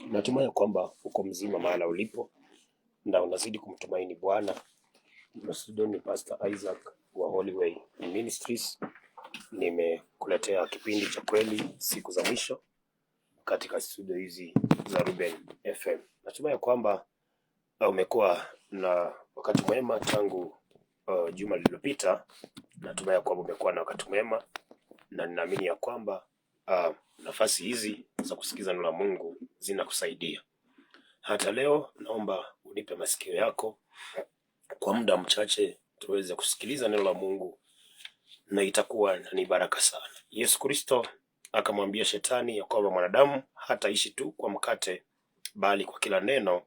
Natumai kwamba uko mzima mahala ulipo na unazidi kumtumaini Bwana. Studio ni Pastor Isaac wa Holyway Ministries. Nimekuletea kipindi cha kweli siku za mwisho katika studio hizi za Ruben FM. Natumai kwamba umekuwa na wakati mwema tangu juma lililopita. Natumai kwamba umekuwa na wakati mwema na ninaamini ya kwamba nafasi hizi za kusikiza neno la Mungu zinakusaidia. Hata leo naomba unipe masikio yako kwa muda mchache tuweze kusikiliza neno la Mungu na itakuwa ni baraka sana. Yesu Kristo akamwambia Shetani ya kwamba mwanadamu hataishi tu kwa mkate bali kwa kila neno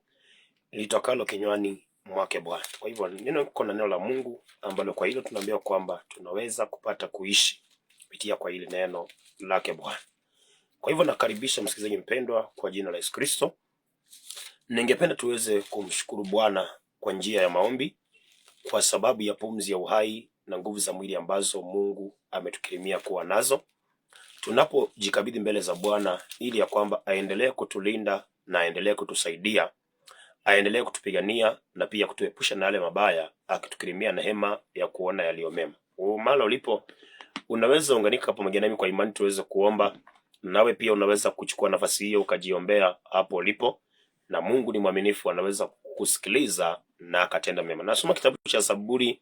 litokalo kinywani mwake Bwana. Kwa hivyo kuna neno la Mungu ambalo kwa hilo tunaambiwa kwamba tunaweza kupata kuishi kupitia kwa hili neno lake Bwana. Kwa hivyo nakaribisha msikilizaji mpendwa kwa jina la Yesu Kristo. Ningependa tuweze kumshukuru Bwana kwa njia ya maombi kwa sababu ya pumzi ya uhai na nguvu za mwili ambazo Mungu ametukirimia kuwa nazo. Tunapojikabidhi mbele za Bwana ili ya kwamba aendelee kutulinda na aendelee kutusaidia, aendelee kutupigania na pia kutuepusha na yale mabaya, akitukirimia neema ya kuona yaliyo mema. Mahali ulipo unaweza unganika pamoja nami kwa imani tuweze kuomba, nawe pia unaweza kuchukua nafasi hiyo ukajiombea hapo ulipo, na Mungu ni mwaminifu, anaweza kusikiliza na akatenda mema. Nasoma kitabu cha Zaburi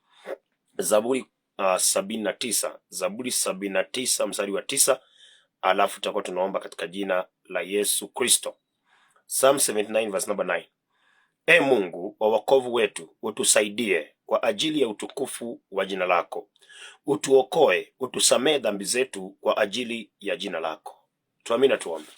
79 mstari wa 9, alafu tutakuwa tunaomba katika jina la Yesu Kristo. Psalm 79 verse number 9. Mungu wa wokovu wetu, utusaidie kwa ajili ya utukufu wa jina lako. Utuokoe, utusamee dhambi zetu kwa ajili ya jina lako. Tuamini, tuombe.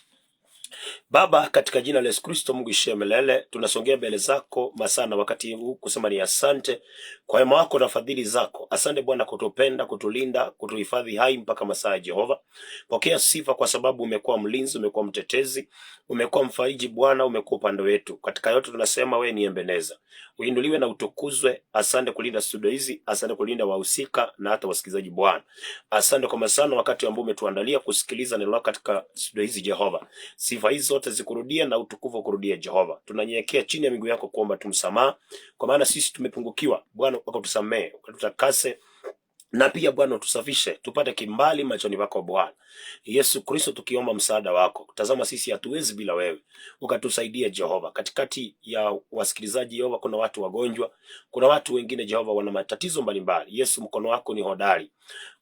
Baba, katika jina la Yesu Kristo, Mungu ishie milele, tunasongea mbele zako masaa na wakati huu kusema ni asante kwa wema wako na fadhili zako. Asante Bwana kutupenda, kutulinda, kutuhifadhi hai mpaka masaa ya Jehova. Pokea sifa kwa sababu umekuwa mlinzi, umekuwa mtetezi, umekuwa mfariji Bwana, umekuwa upande wetu. Katika yote tunasema wewe ni Ebeneza. Uinuliwe na utukuzwe. Asante kulinda studio hizi, asante kulinda wahusika na hata wasikilizaji Bwana. Asante kwa masaa na wakati ambao umetuandalia kusikiliza neno lako katika studio hizi Jehova. Sifa hizi zote zikurudia na utukufu kurudia Jehova. Tunanyenyekea chini ya miguu yako kuomba tumsamaha, kwa maana sisi tumepungukiwa. Bwana ukatusamee, ukatutakase, na pia Bwana utusafishe tupate kimbali machoni pako Bwana Yesu Kristo, tukiomba msaada wako. Tazama sisi hatuwezi bila wewe, ukatusaidia Jehova. Katikati ya wasikilizaji Jehova kuna watu wagonjwa, kuna watu wengine Jehova wana matatizo mbalimbali. Yesu, mkono wako ni hodari,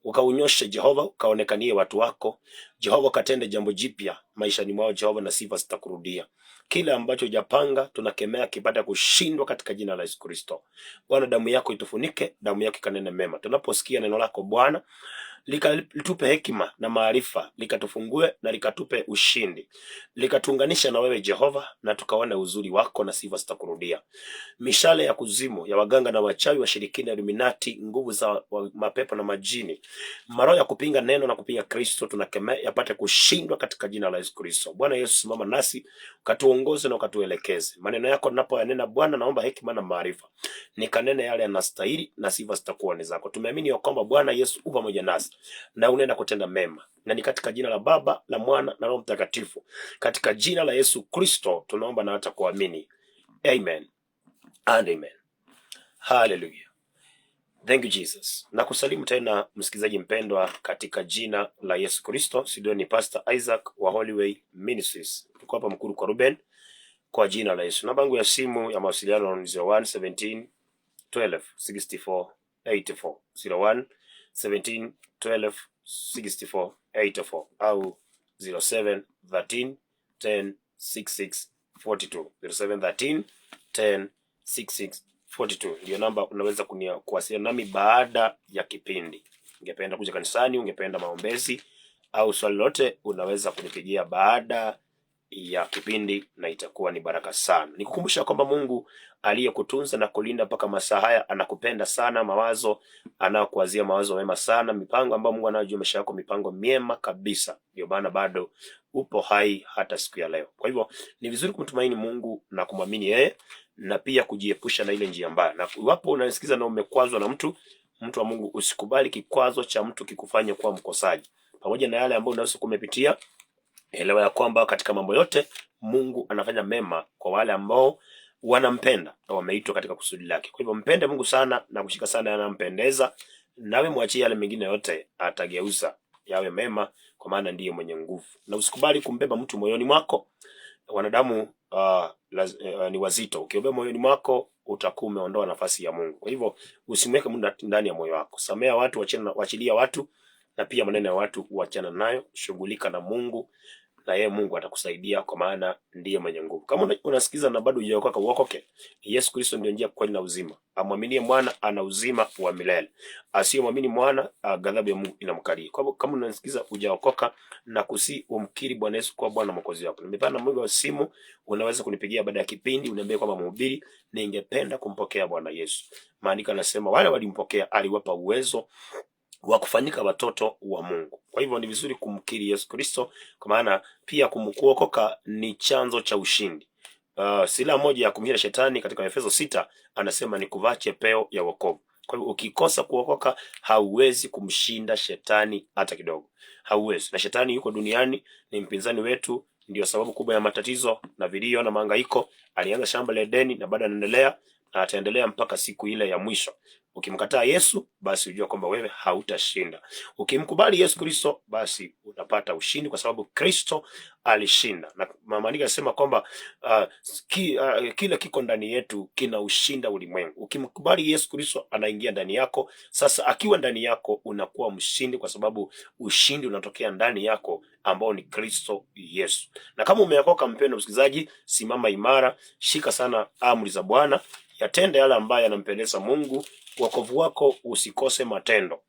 ukaunyoshe Jehova, ukaonekanie watu wako Jehova, katende jambo jipya maishani mwao Jehova, na sifa zitakurudia. Kila ambacho hujapanga tunakemea kipata kushindwa katika jina la Yesu Kristo. Bwana, damu yako itufunike, damu yako ikanene mema. Tunaposikia neno lako Bwana, litupe hekima na maarifa, likatufungue na likatupe ushindi, likatuunganisha na wewe Jehova, na tukaone uzuri wako na sifa zitakurudia. Mishale ya kuzimu ya waganga na wachawi, washirikina, Illuminati, nguvu za mapepo na majini, maroho ya kupinga neno na kupinga Kristo, tunakemea yapate kushindwa katika jina la Yesu Kristo. Bwana Yesu, simama nasi, ukatuongoze na ukatuelekeze. Maneno yako ninapoyanena Bwana, naomba hekima na maarifa, nikanene yale yanastahili na sifa zitakuwa ni zako. Tumeamini ya kwamba Bwana Yesu upo pamoja nasi na unaenda kutenda mema, na ni katika jina la Baba, la Mwana na Roho Mtakatifu, katika jina la Yesu Kristo tunaomba na hata kuamini. Amen and amen. Hallelujah. Thank you Jesus. Na kusalimu tena msikilizaji mpendwa katika jina la Yesu Kristo. Studio ni Pastor Isaac wa Holyway Ministries. Tuko hapa Mkuru kwa Ruben kwa jina la Yesu. Namba yangu ya simu ya mawasiliano ni 0117 12 64 84, 01 17 12 64 84 au 07 13 10 66 42, 07 13 10 66 42 ndio namba unaweza kuwasiliana nami baada ya kipindi. Ungependa kuja kanisani, ungependa maombezi au swali lote, unaweza kunipigia baada ya kipindi na itakuwa ni baraka sana. Nikukumbusha kwamba Mungu aliyekutunza na kulinda mpaka masaa haya anakupenda sana, mawazo anayokuwazia mawazo mema sana, mipango ambayo Mungu anajua maisha yako, mipango miema kabisa. Ndio maana bado upo hai hata siku ya leo. Kwa hivyo ni vizuri kumtumaini Mungu na kumwamini yeye, na pia kujiepusha na ile njia mbaya. Na iwapo unasikiza na umekwazwa na mtu wa Mungu, usikubali kikwazo cha mtu kikufanye kuwa mkosaji. Pamoja na yale ambayo unaweza kumepitia, Elewa ya kwamba katika mambo yote Mungu anafanya mema kwa wale ambao wanampenda na wameitwa katika kusudi lake. Kwa hivyo mpende Mungu sana na kushika sana yanayompendeza, nawe mwachie yale mengine yote, atageuza yawe mema, kwa maana ndiye mwenye nguvu. Na usikubali kumbeba mtu moyoni mwako. Wanadamu ni wazito. Ukibeba moyoni mwako utakuwa umeondoa nafasi ya Mungu. Kwa hivyo usimweke Mungu ndani ya moyo wako. Samea watu, wachilia watu, na pia maneno ya watu uachana nayo. Shughulika na Mungu na yeye Mungu atakusaidia, kwa maana ndiye mwenye nguvu. Kama unasikiza na bado hujaokoka, uokoke. Yesu Kristo ndiye njia, kweli na uzima. Amwaminie mwana ana uzima wa milele. Asiyemwamini mwana, ghadhabu ya Mungu inamkalia. Kwa hivyo kama unasikiza hujaokoka, na umkiri Bwana Yesu kwa Bwana Mwokozi wako. Nimepana namba ya simu, unaweza kunipigia baada ya kipindi, uniambie kwamba mhubiri, ningependa kumpokea Bwana Yesu. Maandiko yanasema wale walimpokea aliwapa uwezo wa kufanyika watoto wa Mungu. Kwa hivyo ni vizuri kumkiri Yesu Kristo, kwa maana pia kuokoka ni chanzo cha ushindi. Silaha moja ya kumshinda shetani katika Efeso 6 anasema ni kuvaa chepeo ya wokovu. Kwa hivyo ukikosa kuokoka, hauwezi kumshinda shetani hata kidogo. Hauwezi. Na shetani yuko duniani, ni mpinzani wetu, ndio sababu kubwa ya matatizo na vilio na mahangaiko. Alianza shamba la Edeni na bado anaendelea, na ataendelea mpaka siku ile ya mwisho. Ukimkataa Yesu, basi ujua kwamba wewe hautashinda. Ukimkubali Yesu Kristo, basi utapata ushindi, kwa sababu Kristo alishinda. Na maandiko yanasema kwamba kila kiko ndani yetu kina ushinda ulimwengu. Ukimkubali Yesu Kristo, anaingia ndani yako. Sasa akiwa ndani yako unakuwa mshindi, kwa sababu ushindi unatokea ndani yako, ambao ni Kristo Yesu. Na kama umeokoka, mpendwa msikilizaji, simama imara, shika sana amri za Bwana, yatende yale ambayo yanampendeza Mungu. Wokovu wako usikose matendo.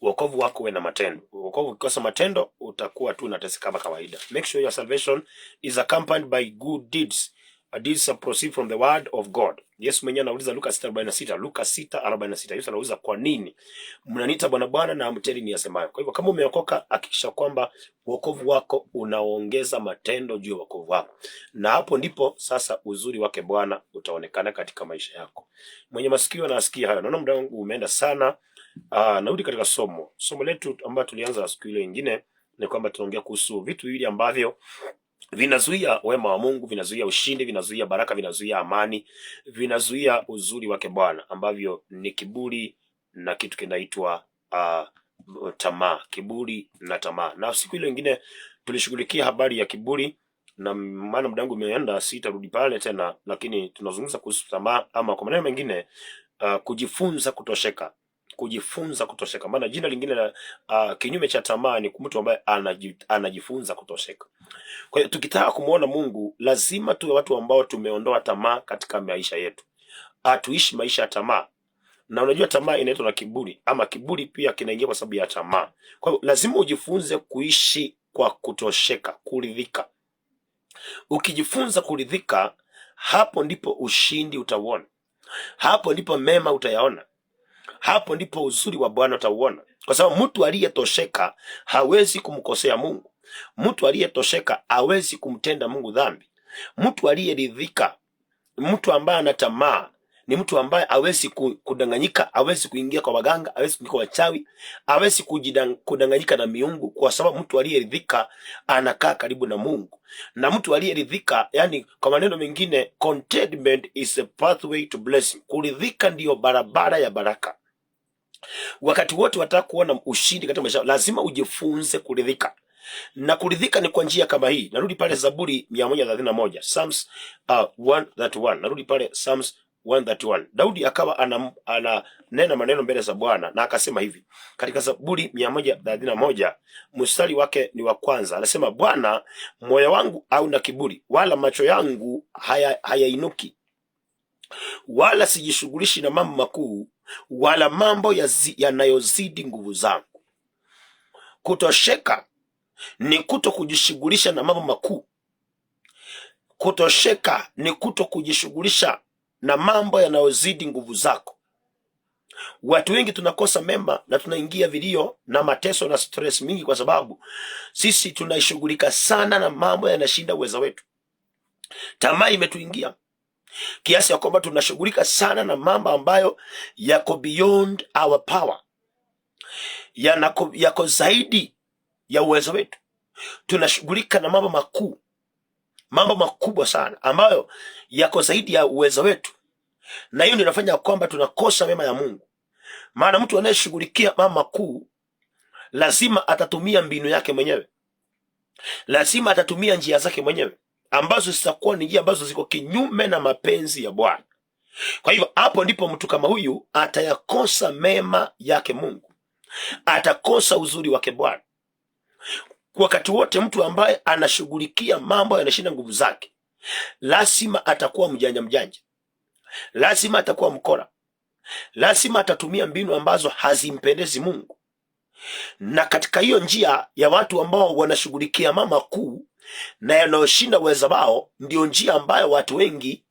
Wokovu wako uwe na matendo. Wokovu ukikosa matendo, utakuwa tu unateseka kama kawaida. Make sure your salvation is accompanied by good deeds. Deeds proceed from the word of God. Yesu mwenyewe anauliza Luka 6:46. Luka 6:46. Yesu anauliza, kwa nini mnaniita Bwana Bwana na hamtendi niyasemayo? Kwa hivyo kama umeokoka, hakikisha kwamba wokovu wako unaongeza matendo juu ya wokovu wako. Na hapo ndipo sasa uzuri wake Bwana utaonekana katika maisha yako. Mwenye masikio na asikie hayo. Naona muda wangu umeenda sana. Narudi katika somo letu ambalo tulianza siku ile nyingine, ni kwamba tunaongea kuhusu vitu hivi ambavyo vinazuia wema wa Mungu, vinazuia ushindi, vinazuia baraka, vinazuia amani, vinazuia uzuri wake Bwana, ambavyo ni kiburi na kitu kinaitwa tamaa. Kiburi na tamaa. Na siku ile nyingine tulishughulikia habari ya kiburi, na maana muda wangu umeenda, sitarudi pale tena, lakini tunazungumza kuhusu tamaa, ama kwa maneno mengine kujifunza kutosheka. Kujifunza kutosheka. Maana jina lingine la kinyume cha tamaa ni mtu ambaye anajifunza kutosheka. Kwa hiyo tukitaka kumuona Mungu, lazima tuwe watu ambao tumeondoa tamaa katika maisha yetu. Tuishi maisha ya tamaa. Na unajua tamaa inaitwa na kiburi, ama kiburi pia kinaingia kwa sababu ya tamaa. Kwa hiyo lazima ujifunze kuishi kwa kutosheka, kuridhika. Ukijifunza kuridhika, hapo ndipo ushindi utauona. Hapo ndipo mema utayaona. Hapo ndipo uzuri wa Bwana utauona. Kwa sababu mtu aliyetosheka hawezi kumkosea Mungu. Mtu aliyetosheka hawezi kumtenda Mungu dhambi. Mtu aliyeridhika, mtu ambaye ana tamaa, ni mtu ambaye hawezi kudanganyika, hawezi kuingia kwa waganga, hawezi kuingia kwa wachawi, hawezi kudanganyika na miungu, kwa sababu mtu aliyeridhika anakaa karibu na Mungu. Na mtu aliyeridhika, yani kwa maneno mengine, contentment is a pathway to blessing. Kuridhika ndiyo barabara ya baraka. Wakati wote wataka kuona ushindi katika maisha, lazima ujifunze kuridhika. Na kuridhika ni kwa njia kama hii. Narudi pale Zaburi 131, Psalms 131. Narudi pale Psalms 131. Daudi akawa ananena maneno mbele za Bwana, na akasema hivi katika Zaburi 131 mstari wake ni wa kwanza. Anasema, Bwana, moyo wangu hauna kiburi, wala macho yangu hayainuki, wala sijishughulishi na mambo makuu, wala mambo yanayozidi nguvu zangu. Kutosheka ni kuto kujishughulisha na mambo makuu. Kutosheka ni kuto kujishughulisha na mambo yanayozidi nguvu zako. Watu wengi tunakosa mema na tunaingia vilio na mateso na stress mingi, kwa sababu sisi tunaishughulika sana na mambo yanashinda uwezo wetu. Tamaa imetuingia kiasi ya kwamba tunashughulika sana na mambo ambayo yako beyond our power, yako zaidi ya uwezo wetu. tunashughulika na mambo makuu, mambo makubwa sana ambayo yako zaidi ya uwezo wetu, na hiyo ndio inafanya kwamba tunakosa mema ya Mungu. Maana mtu anayeshughulikia mambo makuu lazima atatumia mbinu yake mwenyewe, lazima atatumia njia zake mwenyewe ambazo zitakuwa ni njia ambazo ziko kinyume na mapenzi ya Bwana. Kwa hivyo hapo ndipo mtu kama huyu atayakosa mema yake Mungu, atakosa uzuri wake Bwana. Wakati wote mtu ambaye anashughulikia mambo yanashinda nguvu zake, lazima atakuwa mjanja, lazima atakuwa mkora, lazima atatumia mbinu ambazo hazimpendezi Mungu. Na katika hiyo njia ya watu ambao wanashughulikia mambo makuu na yanayoshinda uwezo wao, ndio njia ambayo watu wengi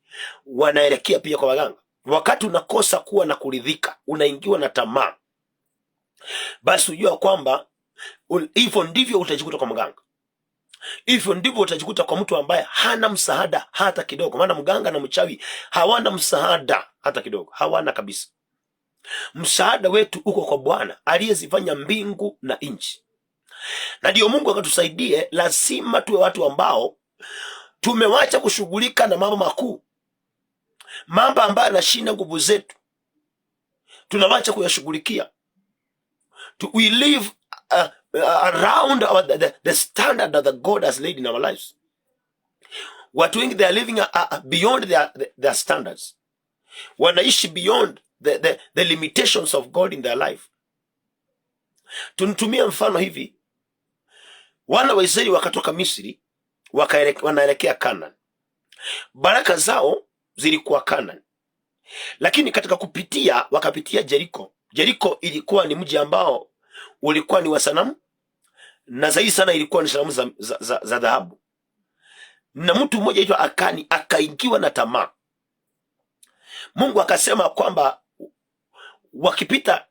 wanaelekea pia kwa waganga. Wakati unakosa kuwa na kuridhika, unaingiwa na tamaa, basi ujua kwamba hivyo ndivyo utajikuta kwa mganga. Hivyo ndivyo utajikuta kwa mtu ambaye hana msaada hata kidogo. Maana mganga na mchawi hawana msaada hata kidogo, hawana kabisa. Msaada wetu uko kwa Bwana aliyezifanya mbingu na nchi. Na ndio Mungu akatusaidie, lazima tuwe watu ambao tumewacha kushughulika na mambo makuu, mambo ambayo yanashinda nguvu zetu, tunawacha kuyashughulikia. We live around the standard that God has laid in our lives. Watu wengi they are living beyond their standards. Wanaishi beyond the limitations of God in their life. Tunitumia mfano hivi. Wana wa Israeli wakatoka Misri, wanaelekea Canaan. Baraka zao zilikuwa Canaan. Lakini katika kupitia, wakapitia Jericho. Jericho ilikuwa ni mji ambao ulikuwa ni wa sanamu, na zaidi sana ilikuwa ni sanamu za dhahabu. Na mtu mmoja aitwa Akani akaingiwa na tamaa. Mungu akasema kwamba wakipita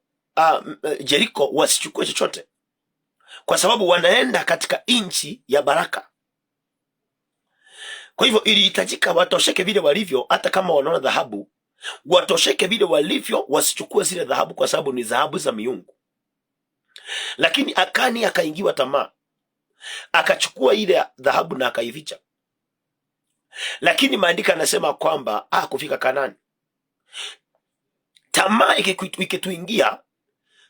Jericho wasichukue chochote, kwa sababu wanaenda katika nchi ya baraka. Kwa hivyo ilihitajika watosheke vile walivyo, hata kama wanaona dhahabu, watosheke vile walivyo, wasichukue zile dhahabu kwa sababu ni dhahabu za miungu. Lakini Akani akaingiwa tamaa, akachukua ile dhahabu na akaificha. Lakini maandiko yanasema kwamba kufika Kanaani, tamaa ikituingia,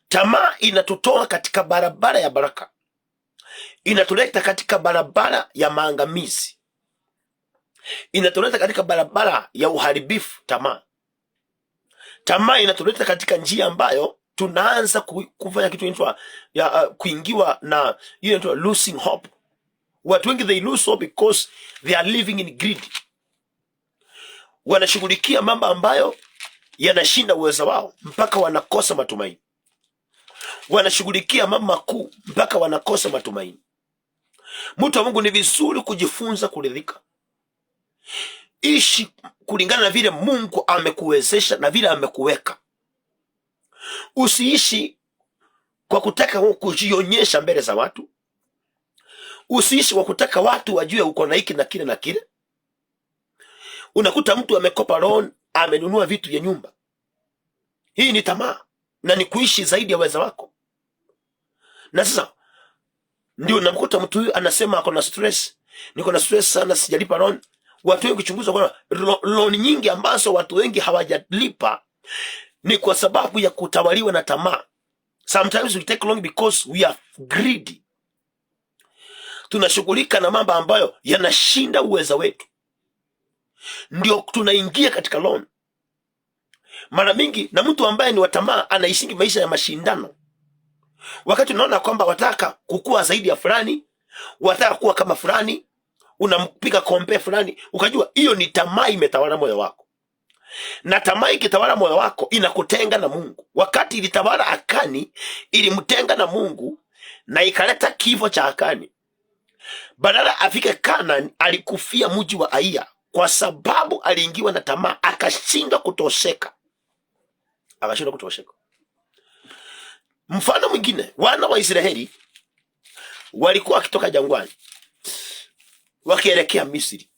tamaa inatutoa katika barabara ya baraka, inatuleta katika barabara ya maangamizi, inatuleta katika barabara ya uharibifu. Tamaa inatuleta katika njia ambayo tunaanza kufanya kitu inaitwa kuingiwa na ile inaitwa losing hope. Watu wengi they lose hope because they are living in greed. Wanashughulikia mambo ambayo yanashinda uwezo wao mpaka wanakosa matumaini. Wanashughulikia mambo makuu mpaka wanakosa matumaini. Mtu wa Mungu, ni vizuri kujifunza kuridhika. Ishi kulingana na vile Mungu amekuwezesha na vile amekuweka. Usiishi kwa kutaka kujionyesha mbele za watu. Usiishi kwa kutaka watu wajue uko na hiki na kile na kile. Unakuta mtu amekopa loan, amenunua vitu vya nyumba. Hii ni tamaa na ni kuishi zaidi ya uwezo wako. Na sasa ndio unamkuta mtu huyu anasema ako na stress. Niko na stress sana, sijalipa loan. Watu wengi kuchunguza kwa loan nyingi ambazo watu wengi hawajalipa ni kwa sababu ya kutawaliwa na tamaa. Sometimes we take loan because we are greedy. Tunashughulika na mambo ambayo yanashinda uwezo wetu, ndio tunaingia katika loan. Mara mingi na mtu ambaye ni wa tamaa anaishi maisha ya mashindano. Wakati unaona kwamba wataka kukua zaidi ya fulani, wataka kuwa kama fulani, unampiga compare fulani, ukajua hiyo ni tamaa imetawala moyo wako. Na tamaa ikitawala moyo wako inakutenga na Mungu. Wakati ilitawala Akani, ilimtenga na Mungu na ikaleta kifo cha Akani. Badala afike Canaan, alikufia mji wa Aia kwa sababu aliingiwa na tamaa, akashindwa kutosheka. Mfano mwingine, wana wa Israeli walikuwa wakitoka jangwani wakielekea Misri,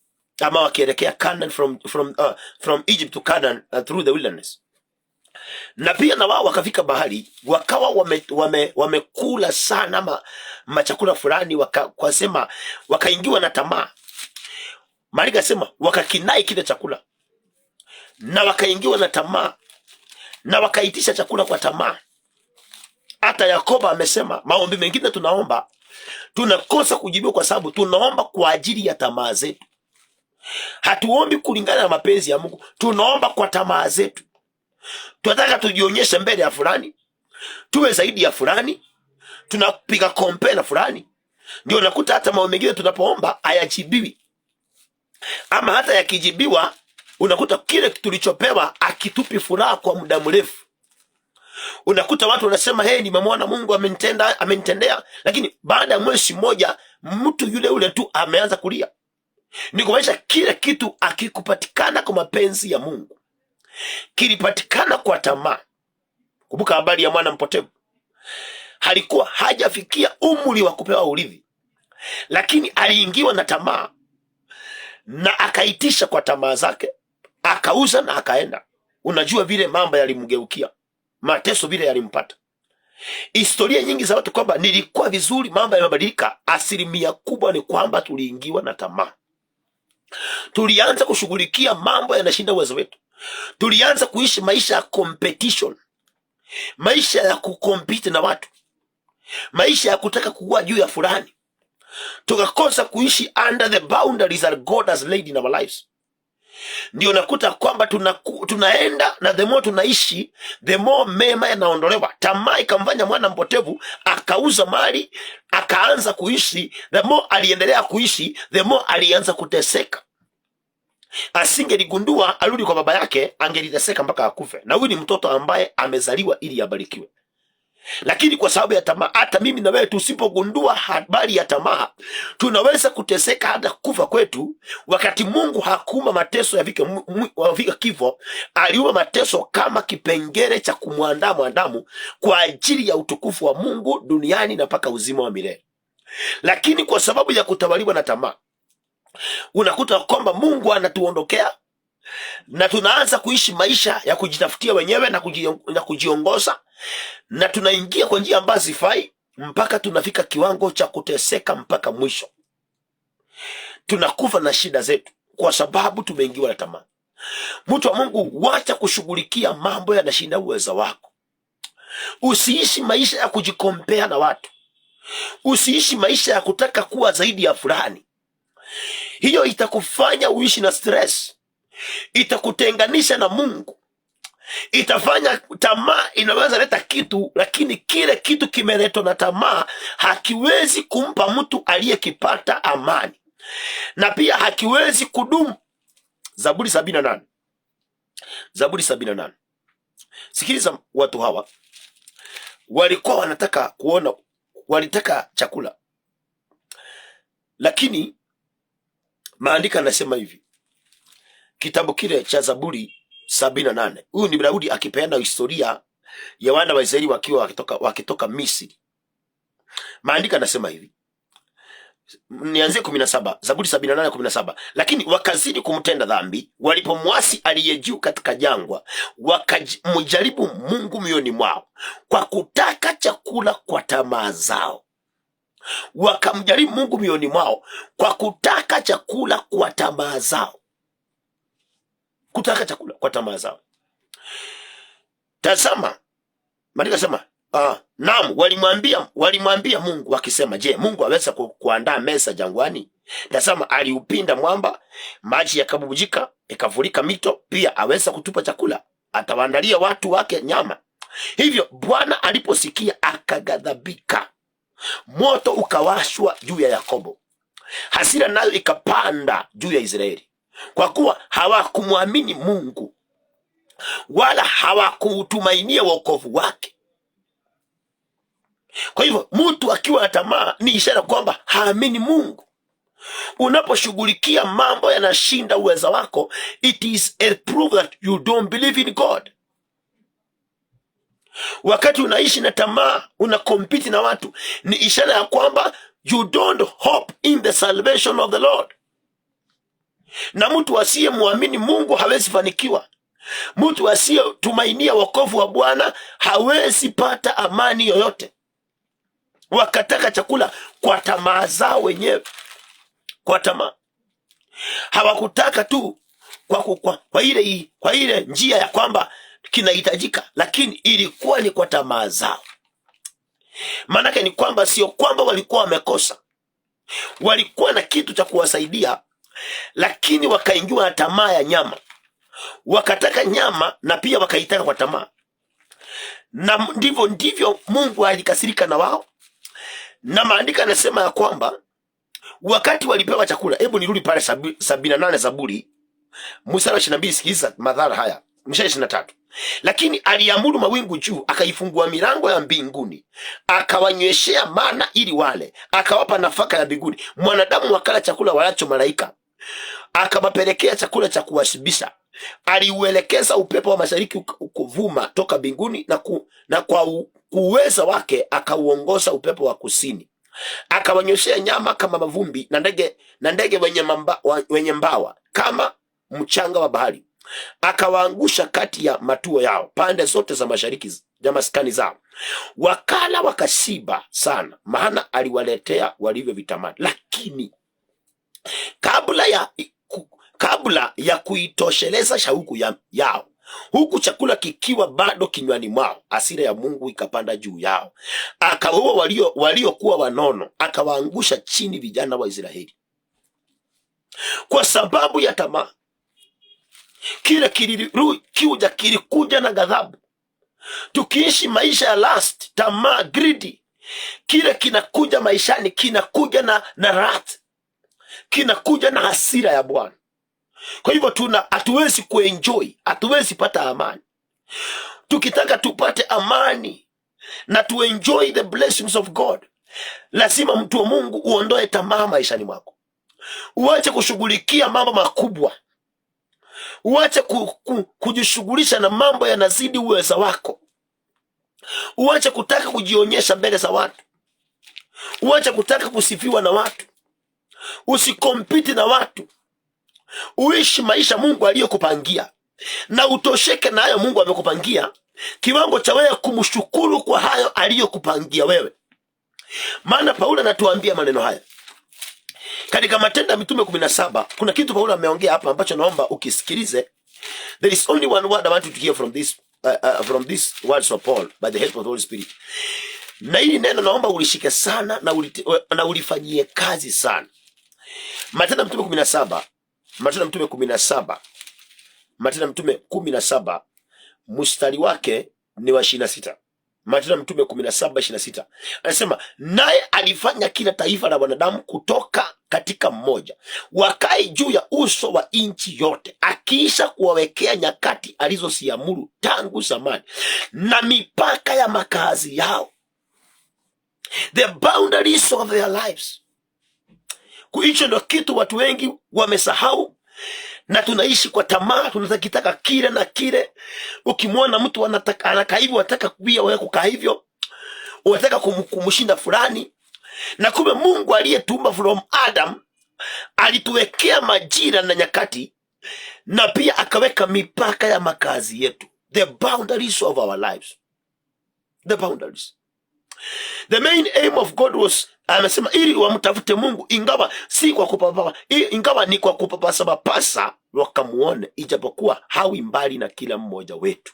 ama wakielekea Canaan, from Egypt to Canaan, through the wilderness. Na pia na wao wakafika bahari, wakawa wamekula sana machakula fulani, wakasema wakaingiwa na tamaa. Maandiko yasema wakakinai kile chakula na wakaingiwa na tamaa na wakaitisha chakula kwa tamaa. Hata Yakobo amesema maombi mengine tunaomba tunakosa kujibiwa kwa sababu tunaomba kwa ajili ya tamaa zetu. Hatuombi kulingana na mapenzi ya Mungu, tunaomba kwa tamaa zetu. Tunataka tujionyeshe mbele ya fulani, tuwe zaidi ya fulani, tunapiga compare na fulani. Ndio nakuta hata maombi mengine tunapoomba hayajibiwi, ama hata yakijibiwa unakuta kile tulichopewa akitupi furaha kwa muda mrefu. Unakuta watu wanasema hey, nimemwona Mungu amenitendea, lakini baada ya mwezi mmoja mtu yule ule tu ameanza kulia. Ni kumaanisha kile kitu akikupatikana kwa mapenzi ya Mungu, kilipatikana kwa tamaa. Kumbuka habari ya mwana mpotevu. Halikuwa hajafikia umri wa kupewa urithi, lakini aliingiwa na tamaa na akaitisha kwa tamaa zake, akauza na akaenda. Unajua vile mambo yalimgeukia, mateso vile yalimpata. Historia nyingi za watu kwamba nilikuwa vizuri, mambo yamebadilika, asilimia kubwa ni kwamba tuliingiwa na tamaa. Tulianza kushughulikia mambo yanashinda uwezo wetu. Tulianza kuishi maisha ya competition, maisha ya kukompete na watu, maisha ya kutaka kuwa juu ya fulani. Tukakosa kuishi under the boundaries that God has laid in our lives. Ndio nakuta kwamba tunaenda na the more tunaishi, the more mema yanaondolewa. Tamaa ikamfanya mwana mpotevu akauza mali, akaanza kuishi. The more aliendelea kuishi, the more alianza kuteseka. Asingeligundua arudi kwa baba yake, angeliteseka mpaka akufe. Na huyu ni mtoto ambaye amezaliwa ili abarikiwe. Lakini kwa sababu ya tamaa, hata mimi na wewe tusipogundua habari ya tamaa, tunaweza kuteseka hata kufa kwetu. Wakati Mungu hakuumba mateso yafika kifo, aliumba mateso kama kipengele cha kumwandaa mwanadamu kwa ajili ya utukufu wa Mungu duniani na mpaka uzima wa milele. Lakini kwa sababu ya kutawaliwa na tamaa, unakuta kwamba Mungu anatuondokea na tunaanza kuishi maisha ya kujitafutia wenyewe na kujiongoza, na tunaingia kwa njia ambazo zifai mpaka tunafika kiwango cha kuteseka mpaka mwisho. Tunakufa na shida zetu kwa sababu tumeingiwa na tamaa. Mtu wa Mungu, wacha kushughulikia mambo yanashinda uwezo wako. Usiishi maisha ya kujikompea na watu. Usiishi maisha ya kutaka kuwa zaidi ya fulani. Hiyo itakufanya uishi na stress, itakutenganisha na Mungu. Itafanya tamaa inaweza leta kitu, lakini kile kitu kimeletwa na tamaa hakiwezi kumpa mtu aliyekipata amani, na pia hakiwezi kudumu. Zaburi 78. Zaburi 78. Sikiliza, watu hawa walikuwa wanataka kuona, walitaka chakula, lakini maandiko yanasema hivi, kitabu kile cha Zaburi 78. Huyu ni Daudi akipeana historia ya wana wa Israeli wakiwa wakitoka Misri. Maandiko yanasema hivi, nianzie 17, Zaburi 78:17. Lakini wakazidi kumtenda dhambi, walipomwasi aliye juu katika jangwa, wakamjaribu Mungu mioyoni mwao kwa kutaka chakula kwa tamaa zao. Wakamjaribu Mungu mioyoni mwao kwa kutaka chakula kwa tamaa zao. Kutaka chakula kwa tamaa zao. Tazama, maandiko yanasema, naam, walimwambia Mungu wakisema, je, Mungu aweza kuandaa meza jangwani? Tazama, aliupinda mwamba, maji yakabubujika, ikavurika mito. Pia aweza kutupa chakula, atawaandalia watu wake nyama. Hivyo Bwana aliposikia akaghadhabika, moto ukawashwa juu ya Yakobo, hasira nayo ikapanda juu ya Israeli, kwa kuwa hawakumwamini Mungu wala hawakutumainia wokovu wake. Kwa hivyo mtu akiwa na tamaa ni ishara kwamba haamini Mungu. Unaposhughulikia mambo yanashinda uwezo wako, it is a proof that you don't believe in God. Wakati unaishi na tamaa, unakompiti na watu, ni ishara ya kwamba you don't hope in the salvation of the Lord. Na mtu asiye muamini Mungu hawezi fanikiwa. Mtu asiyetumainia wokovu wa Bwana hawezi pata amani yoyote. Wakataka chakula kwa tamaa zao wenyewe, kwa tamaa. Hawakutaka tu kwa ile njia ya kwamba kinahitajika, lakini ilikuwa ni kwa tamaa zao. Maanake ni kwamba sio kwamba walikuwa wamekosa, walikuwa na kitu cha kuwasaidia, lakini wakaingiwa na tamaa ya nyama. Wakataka nyama na pia wakaitaka kwa tamaa, na ndivyo Mungu alikasirika na wao. Na maandiko yanasema ya kwamba wakati walipewa chakula, hebu nirudi pale 78 Zaburi mstari wa 22, sikiliza madhara haya. Mstari 23, lakini aliamuru mawingu juu, akaifungua milango ya mbinguni, akawanyweshea mana ili wale, akawapa nafaka ya mbinguni. Mwanadamu wakala chakula walacho malaika, akawapelekea chakula cha kuwashibisha. Aliuelekeza upepo wa mashariki kuvuma toka mbinguni, na kwa uweza wake akauongoza upepo wa kusini. Akawanyoshea nyama kama mavumbi, na ndege wenye mbawa kama mchanga wa bahari. Akawaangusha kati ya matuo yao pande zote za mashariki ya maskani zao. Wakala wakashiba sana, maana aliwaletea walivyovitamani. Lakini kabla ya kuitosheleza shauku yao, huku chakula kikiwa bado kinywani mwao, hasira ya Mungu ikapanda juu yao, akawaua waliokuwa wanono, akawaangusha chini vijana wa Israeli. Kwa sababu ya tamaa, kile kilikuja na ghadhabu. Tukiishi maisha ya lust, tamaa, greedy, kile kinakuja maishani, kinakuja na wrath, kinakuja na hasira ya Bwana. Kwa hivyo hatuwezi kuenjoy, hatuwezi pata amani. Tukitaka tupate amani na tuenjoy the blessings of God, lazima mtu wa Mungu uondoe tamaa maishani mwako. Uache kushughulikia mambo makubwa. Uache kujishughulisha na mambo yanazidi uwezo wako. Uache kutaka kujionyesha mbele za watu. Uache kutaka kusifiwa na watu. Usikompiti na watu. Uishi maisha Mungu aliyokupangia, na utosheke na hayo Mungu amekupangia, kiwango cha wewe kumshukuru kwa hayo aliyokupangia wewe. Maana Paulo anatuambia maneno haya katika Matendo ya Mitume 17. Kuna kitu Paulo ameongea hapa ambacho naomba ukisikilize. There is only one word I want you to hear from this words of Paul by the help of the Holy Spirit. Na hili neno naomba ulishike sana na ulifanyie kazi sana. Matendo ya Mitume 17, Matendo ya Mitume 17, Matendo ya Mitume 17 mstari wake ni wa 26. Matendo ya Mitume 17:26. Anasema, naye alifanya kila taifa la wanadamu kutoka katika mmoja wakae juu ya uso wa nchi yote, akiisha kuwawekea nyakati alizosiamuru tangu zamani na mipaka ya makazi yao, the boundaries of their lives. Hicho ndio kitu watu wengi wamesahau, na tunaishi kwa tamaa. Tunataka kile na kile. Ukimwona mtu anaka hivyo, unataka pia wewe kukaa hivyo, unataka kumshinda fulani. Na kumbe Mungu aliyetumba from Adam alituwekea majira na nyakati, na pia akaweka mipaka ya makazi yetu, the boundaries of our lives, the boundaries. The main aim of God was, anasema, ili wamtafute Mungu ingawa ni kwa kupapasa mapasa wakamuone, ijapokuwa hawi mbali na kila mmoja wetu.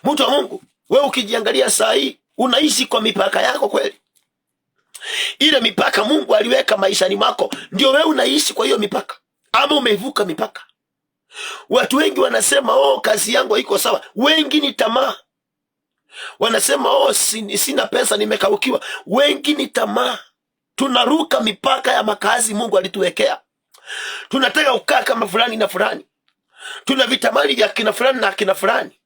Mtu wa Mungu, wewe ukijiangalia saa hii, unaishi kwa mipaka yako kweli? Ile mipaka Mungu aliweka maishani mwako, ndio wewe unaishi kwa hiyo mipaka, ama umevuka mipaka? Watu wengi wanasema, kazi yangu haiko sawa. Wengi ni tamaa. Wanasema, sina pesa, nimekaukiwa. Wengi ni tamaa. Tunaruka mipaka ya makazi Mungu alituwekea. Tunataka kukaa kama fulani na fulani. Tuna vitamani vya kina fulani na kina fulani.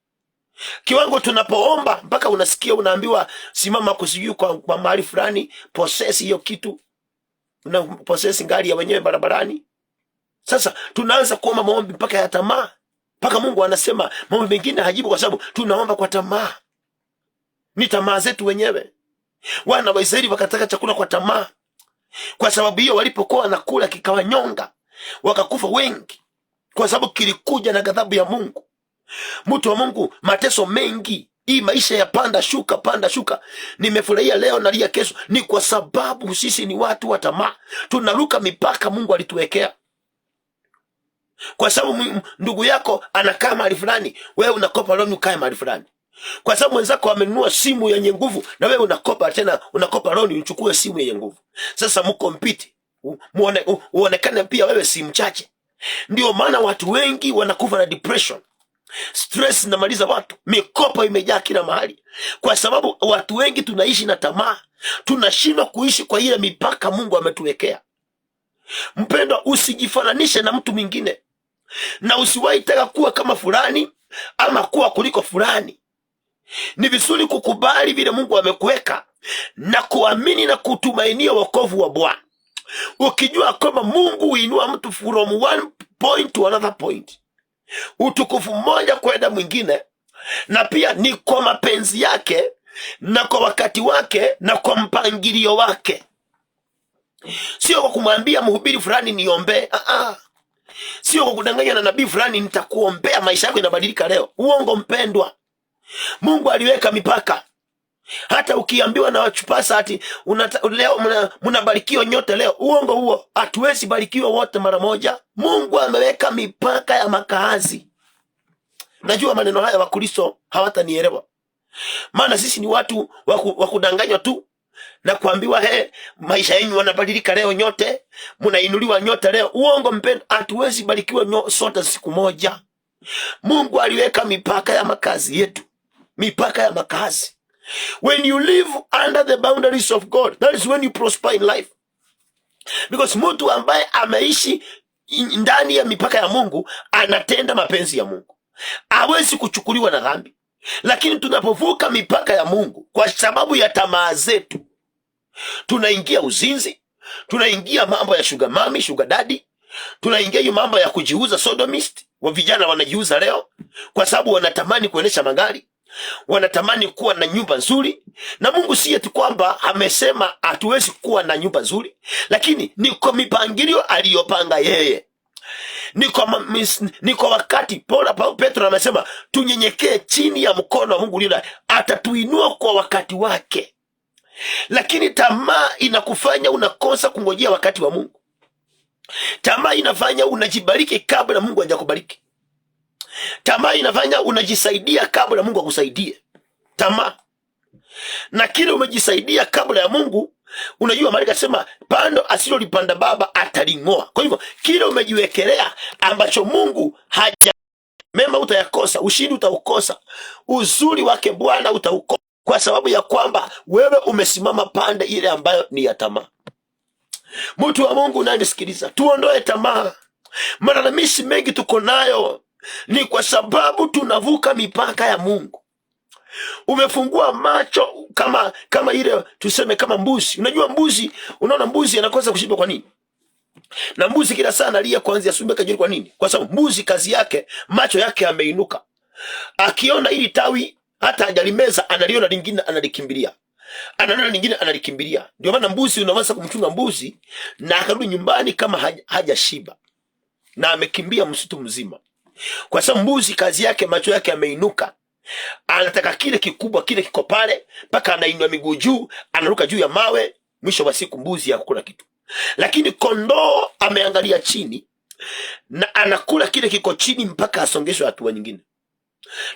Kiwango tunapoomba mpaka unasikia unaambiwa simama kusijui kwa mahali fulani, possess hiyo kitu. Na possess ngari ya wenyewe barabarani. Sasa tunaanza kuomba maombi mpaka ya tamaa. Mpaka Mungu anasema maombi mengine hajibu kwa sababu tunaomba kwa tamaa. Ni tamaa zetu wenyewe. Wana wa Israeli wakataka chakula kwa tamaa. Kwa sababu hiyo walipokuwa wanakula kikawanyonga, wakakufa wengi. kwa sababu kilikuja na ghadhabu ya Mungu. Mtu wa Mungu, mateso mengi, hii maisha ya panda shuka panda shuka, nimefurahia leo nalia kesho, ni kwa sababu sisi ni watu wa tamaa. Tunaruka mipaka Mungu alituwekea. Kwa sababu ndugu yako anakaa mahali fulani, wewe unakopa loan ukae mahali fulani. Kwa sababu mwenzako amenunua simu yenye nguvu, na wewe unakopa loan uchukue simu yenye nguvu. Sasa mkompiti, uonekane pia wewe si mchache. Ndio maana watu wengi wanakufa na depression. Stress inamaliza watu, mikopo imejaa kila mahali, kwa sababu watu wengi tunaishi na tamaa. Tunashindwa kuishi kwa ile mipaka Mungu ametuwekea. Mpendwa, usijifananishe na mtu mwingine, na usiwahi taka kuwa kama fulani ama kuwa kuliko fulani. Ni vizuri kukubali vile Mungu amekuweka na kuamini na kutumainia wokovu wa Bwana, ukijua kwamba Mungu huinua mtu from one point to another point, utukufu mmoja kwenda mwingine, na pia ni kwa mapenzi yake na kwa wakati wake na kwa mpangilio wake. Sio kwa kumwambia mhubiri fulani niombe, sio kwa kudanganya na nabii fulani nitakuombea maisha yako inabadilika leo. Uongo mpendwa. Mungu aliweka mipaka. Hata ukiambiwa na wachupasa ati leo mnabarikiwa nyote leo, uongo huo. Hatuwezi barikiwa wote mara moja. Mungu ameweka mipaka ya makaazi. Najua maneno haya Wakristo hawatanielewa, maana sisi ni watu wa kudanganywa tu na kuambiwa maisha yenu wanabadilika leo nyote, mnainuliwa nyote leo. Uongo mpendwa, hatuwezi barikiwa sote siku moja. Mungu aliweka mipaka ya makazi yetu, mipaka ya makazi. When you live under the boundaries of God, that is when you prosper in life. Because mtu ambaye ameishi ndani ya mipaka ya Mungu anatenda mapenzi ya Mungu, hawezi kuchukuliwa na dhambi. Lakini tunapovuka mipaka ya Mungu kwa sababu ya tamaa zetu, tunaingia uzinzi, tunaingia mambo ya sugar mami, sugar daddy, tunaingia hiyo mambo ya kujiuza, sodomist. Wa vijana wanajiuza leo kwa sababu wanatamani kuendesha magari, wanatamani kuwa na nyumba nzuri. Na Mungu si eti kwamba amesema hatuwezi kuwa na nyumba nzuri, lakini ni kwa mipangilio aliyopanga yeye. Ni kwa wakati. Petro amesema tunyenyekee chini ya mkono wa Mungu, lila atatuinua kwa wakati wake. Lakini tamaa inakufanya unakosa kungojea wakati wa Mungu. Tamaa inafanya unajibariki kabla Mungu hajakubariki. Tamaa inafanya unajisaidia kabla Mungu akusaidie. Tamaa. Na kile umejisaidia kabla ya Mungu, unajua Maria akasema pando asilolipanda baba ataling'oa. Kwa hivyo kile umejiwekelea ambacho Mungu haja, mema utayakosa, ushindi utaukosa, uzuri wake Bwana utaukosa, kwa sababu ya kwamba wewe umesimama pande ile ambayo ni ya tamaa. Mtu wa Mungu unanisikiliza, tuondoe tamaa. Malalamishi mengi tuko nayo ni kwa sababu tunavuka mipaka ya Mungu. Umefungua macho kama ile tuseme kama mbuzi. Unajua mbuzi, unaona mbuzi anakosa kushiba kwa nini? Na mbuzi kila saa analia kuanzia asubuhi mpaka jioni kwa nini? Kwa sababu mbuzi kazi yake, macho yake yameinuka. Akiona hili tawi hata hajalimeza, analiona lingine analikimbilia. Anaona lingine analikimbilia. Ndio maana mbuzi unaweza kumchunga mbuzi na akarudi nyumbani kama hajashiba na amekimbia msitu mzima. Kwa sababu mbuzi kazi yake, macho yake yameinuka. Anataka kile kikubwa, kile kiko pale, mpaka anainua miguu juu, anaruka juu ya mawe. Mwisho wa siku mbuzi hakula kitu. Lakini kondoo ameangalia chini na anakula kile kiko chini mpaka asongeshwe hatua nyingine.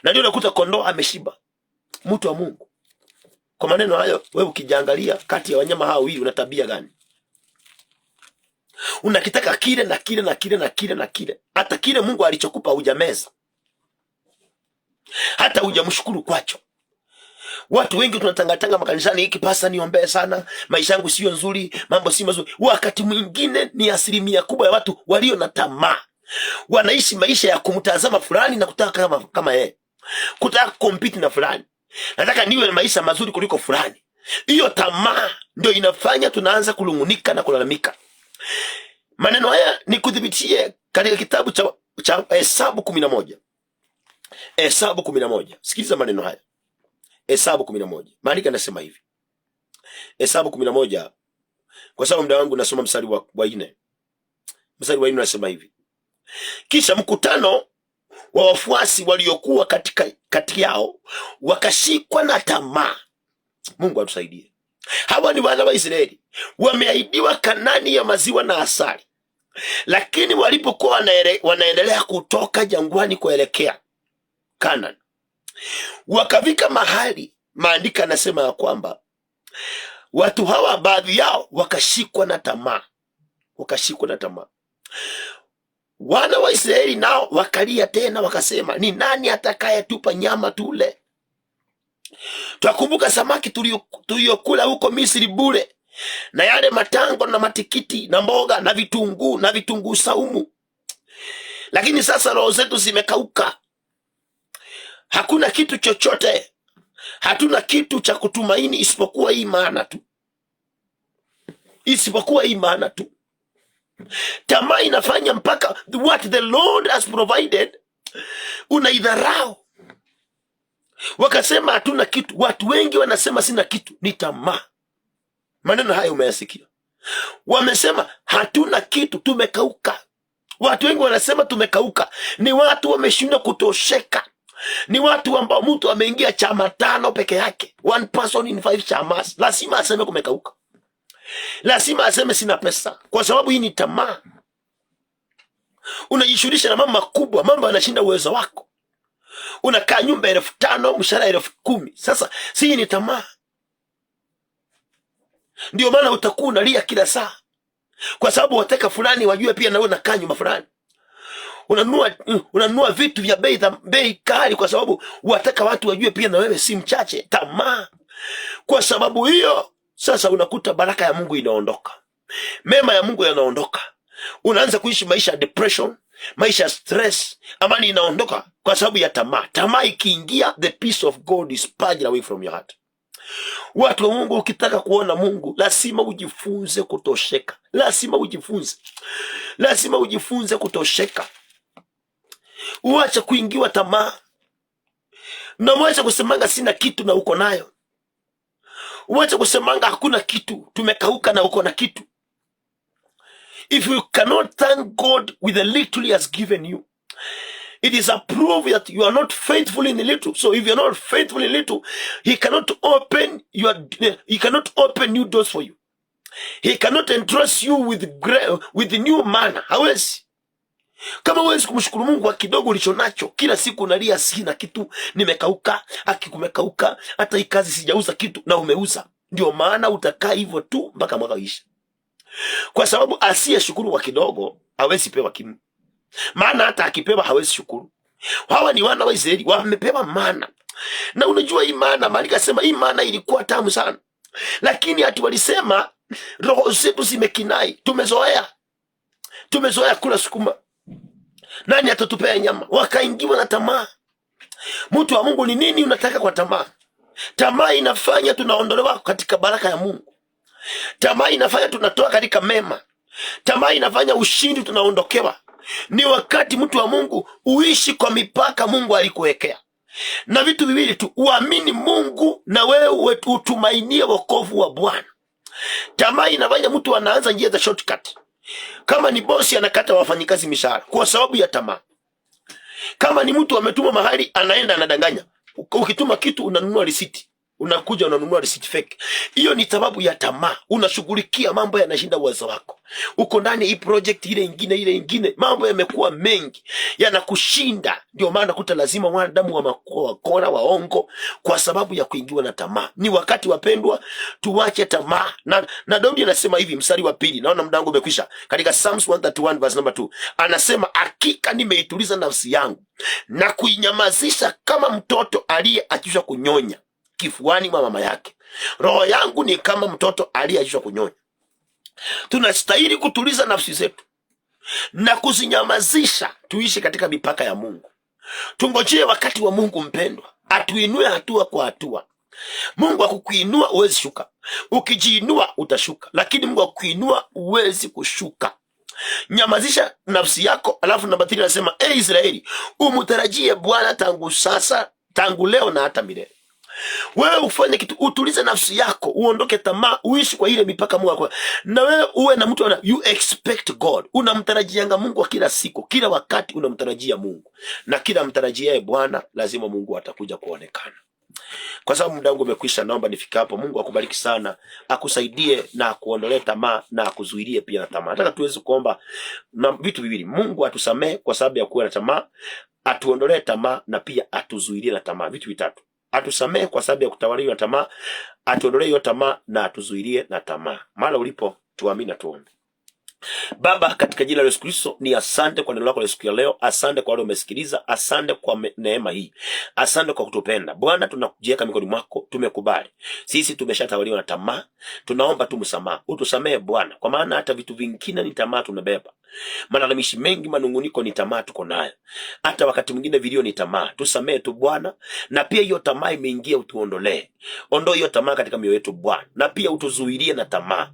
Na ndio unakuta kondoo ameshiba. Mtu wa Mungu, kwa maneno hayo, wewe ukijiangalia kati ya wanyama hao hii una tabia gani? Unakitaka kile na kile na kile na kile na kile. Hata kile Mungu alichokupa hujameza, hata hujamshukuru kwacho. Watu wengi tunatangatanga makanisani, hiki pasa niombee sana, maisha yangu sio nzuri, mambo si mazuri. Wakati mwingine ni asilimia kubwa ya watu walio na tamaa. Wanaishi maisha ya kumtazama fulani na kutaka kama yeye. Kutaka compete na fulani. Nataka niwe na maisha mazuri kuliko fulani. Hiyo tamaa ndio inafanya tunaanza kulungunika na kulalamika. Maneno haya ni kudhibitie katika kitabu cha Hesabu 11. Hesabu 11. Sikiliza maneno haya. Hesabu 11. Maandiko yanasema hivi. Hesabu 11. Kwa sababu muda wangu nasoma mstari wa 4. Mstari wa 4 unasema hivi. Kisha mkutano wa wafuasi waliokuwa kati yao wakashikwa na tamaa. Mungu atusaidie. Hawa ni wana wa Israeli, wameahidiwa Kanani ya maziwa na asali, lakini walipokuwa wanaendelea kutoka jangwani kuelekea Kanani, wakafika mahali maandiko yanasema ya kwamba watu hawa baadhi yao wakashikwa na tamaa. Wana wa Israeli nao wakalia tena, wakasema, ni nani atakayetupa nyama tule? Twakumbuka samaki tuliyokula huko Misri bure, na yale matango na matikiti na mboga na vitunguu saumu. Lakini sasa roho zetu zimekauka, hakuna kitu chochote, hatuna kitu cha kutumaini isipokuwa hii maana tu. Tamaa inafanya mpaka what the Lord has provided unaidharau. Wakasema hatuna kitu. Watu wengi wanasema sina kitu, ni tamaa. Maneno haya umeyasikia. Wamesema hatuna kitu, tumekauka. Watu wengi wanasema tumekauka. Ni watu wameshindwa kutosheka. Ni watu ambao mtu ameingia chama 5 peke yake, 1 person in 5 chamas, lazima aseme kumekauka. Lazima aseme sina pesa, kwa sababu hii ni tamaa. Unajishughulisha na mambo makubwa, mambo yanashinda uwezo wako. Unakaa nyumba 5,000, mshahara 10,000. Sasa si ni tamaa? Ndio maana utakuwa unalia kila saa, kwa sababu wataka fulani wajue pia na wewe unakaa nyumba fulani. Unanunua vitu vya bei kali, kwa sababu wataka watu wajue pia na wewe si mchache. Tamaa. Kwa sababu hiyo sasa unakuta baraka ya Mungu inaondoka, mema ya Mungu yanaondoka. Unaanza kuishi maisha ya depression, maisha ya stress, amani inaondoka kwa sababu ya tamaa. Tamaa ikiingia, the peace of God is purged away from your heart. Watu wa Mungu, ukitaka kuona Mungu lazima ujifunze kutosheka. Lazima ujifunze kutosheka. Uache kuingiwa tamaa, na uache kusemanga sina kitu na uko nayo. Uache kusemanga hakuna kitu, tumekauka na uko na kitu. If you cannot thank God with the little he has given you, it is a proof that you are not faithful in the little. So if you are not faithful in little, he cannot open new doors for you. He cannot entrust you with the new manna. Hawezi. Kama huwezi kumshukuru Mungu kwa kidogo ulichonacho, kila siku unalia sina kitu, nimekauka, kumekauka, hata hii kazi sijauza kitu, na umeuza. Ndio maana utakaa hivyo tu mpaka mwaka uishe. Kwa sababu asiyeshukuru kwa kidogo hawezi pewa kingi. Maana hata akipewa hawezi shukuru. Hawa ni wana wa Israeli, wamepewa mana. Na unajua hii mana, Malika sema hii mana ilikuwa tamu sana. Lakini hati walisema roho zetu zimekinai. Tumezoea kula sukuma. Nani atatupea nyama? Wakaingiwa na tamaa. Mtu wa Mungu, ni nini unataka kwa tamaa? Tamaa inafanya tunaondolewa katika baraka ya Mungu. Tamaa inafanya tunatoa katika mema. Tamaa inafanya ushindi tunaondokewa. Ni wakati mtu wa Mungu uishi kwa mipaka Mungu alikuwekea. Na vitu viwili tu, uamini Mungu na wewe utumainie wokovu wa Bwana. Tamaa inafanya mtu anaanza njia za shortcut. Kama ni bosi anakata wafanyikazi mishahara kwa sababu ya tamaa. Kama ni mtu ametuma mahali anaenda anadanganya. Ukituma kitu unanunua risiti. Unakuja unanunua receipt fake. Hiyo ni sababu ya tamaa. Unashughulikia mambo yanashinda uwezo wako. Uko ndani hii project ile ingine, mambo yamekuwa mengi, yanakushinda. Ndio maana kuta lazima wanadamu wakora waongo kwa sababu ya kuingiwa na tamaa. Ni wakati wapendwa tuwache tamaa. Na Daudi anasema hivi, mstari wa 2, naona muda wangu umekwisha. Katika Psalms 131 verse number 2, anasema hakika nimeituliza nafsi yangu na kuinyamazisha kama mtoto aliyeachishwa kunyonya kifuani mwa mama yake. Roho yangu ni kama mtoto aliyeachishwa kunyonya. Tunastahili kutuliza nafsi zetu na kuzinyamazisha, tuishi katika mipaka ya Mungu. Tungojee wakati wa Mungu mpendwa, atuinue hatua kwa hatua. Mungu akukuinua uwezi shuka. Ukijiinua utashuka, lakini Mungu akuinua uwezi kushuka. Nyamazisha nafsi yako. Alafu namba 3 anasema, Israeli, umutarajie Bwana tangu sasa, tangu leo na hata milele. Wewe ufanye kitu, utulize nafsi yako, uondoke tamaa, uishi kwa ile mipaka Mungu wako. Na wewe uwe na mtu you expect God. Unamtarajianga Mungu wa kila siku, kila wakati unamtarajia Mungu. Na kila mtarajiaye Bwana lazima Mungu atakuja kuonekana. Kwa sababu muda wangu umekwisha, naomba nifike hapo. Mungu akubariki sana, akusaidie na akuondolee tamaa na akuzuilie pia na tamaa. Nataka tuweze kuomba na vitu viwili. Mungu atusamee kwa sababu ya kuwa na tamaa, atuondolee tamaa na pia atuzuilie na tamaa. Vitu vitatu. Atusamee kwa sababu ya kutawaliwa na tamaa, atuondolee hiyo tamaa na atuzuilie na tamaa. Mara ulipo tuamini na tuombe. Baba, katika jina la Yesu Kristo, ni asante kwa neno lako la siku ya leo. Asante kwa wale umesikiliza. Asante kwa neema hii. Asante kwa kutupenda. Bwana, tunakujiweka mikononi mwako. Tumekubali. Sisi tumeshatawaliwa na tamaa. Tunaomba tu msamaha. Utusamee Bwana, kwa maana hata vitu vingine ni tamaa tunabeba. Malalamishi mengi, manunguniko ni tamaa tuko nayo. Hata wakati mwingine vilio ni tamaa. Tusamee tu Bwana, na pia hiyo tamaa imeingia utuondolee. Ondoa hiyo tamaa katika mioyo yetu Bwana, na pia utuzuilie na tamaa.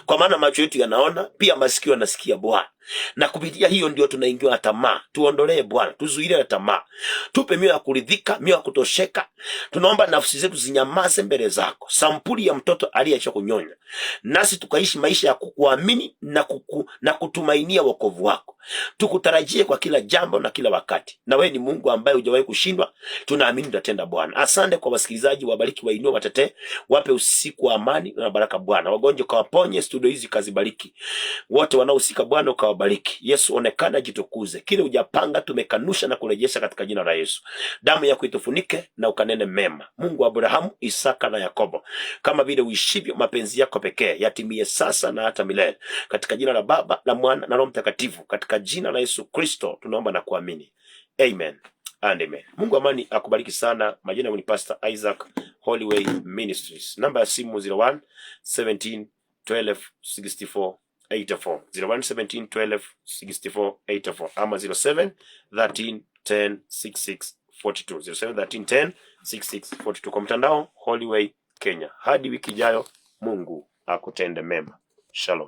Kwa maana macho yetu yanaona, pia masikio yanasikia Bwana. Na kupitia hiyo ndio tunaingiwa na tamaa. Tuondolee Bwana, tuzuilie na tamaa. Tupe mioyo ya kuridhika, mioyo ya kutosheka. Tunaomba nafsi zetu zinyamaze mbele zako. Sampuli ya mtoto aliyeacha kunyonya. Nasi tukaishi maisha ya kukuamini na kutumainia wokovu wako. Tukutarajie kwa kila jambo na kila wakati. Na wewe ni Mungu ambaye hujawahi kushindwa. Tunaamini utatenda Bwana. Asante kwa wasikilizaji, wabariki, wainue, watetee, wape usiku wa amani na baraka Bwana. Wagonjwa kawaponye, studio hizi kazibariki. Wote wanaohusika Bwana ukawabariki. Yesu, onekana, jitukuze. Kile hujapanga tumekanusha na kurejesha katika jina la Yesu. Damu yako itufunike na ukanene mema. Mungu wa Abrahamu, Isaka na Yakobo, kama vile uishivyo, mapenzi yako pekee yatimie sasa na hata milele. Katika jina la Baba, la Mwana na Roho Mtakatifu, katika jina la Yesu Kristo tunaomba na kuamini. Amen and amen. Mungu amani akubariki sana. Majina ni Pastor Isaac, Holyway Ministries. Namba ya simu 01 17 12 64 84, 01 17 12 64 84, ama 07 13 10 66 42, 07 13 10 66 42. Kwa mtandao Holyway Kenya. Hadi wiki ijayo, Mungu akutende mema. Shalom.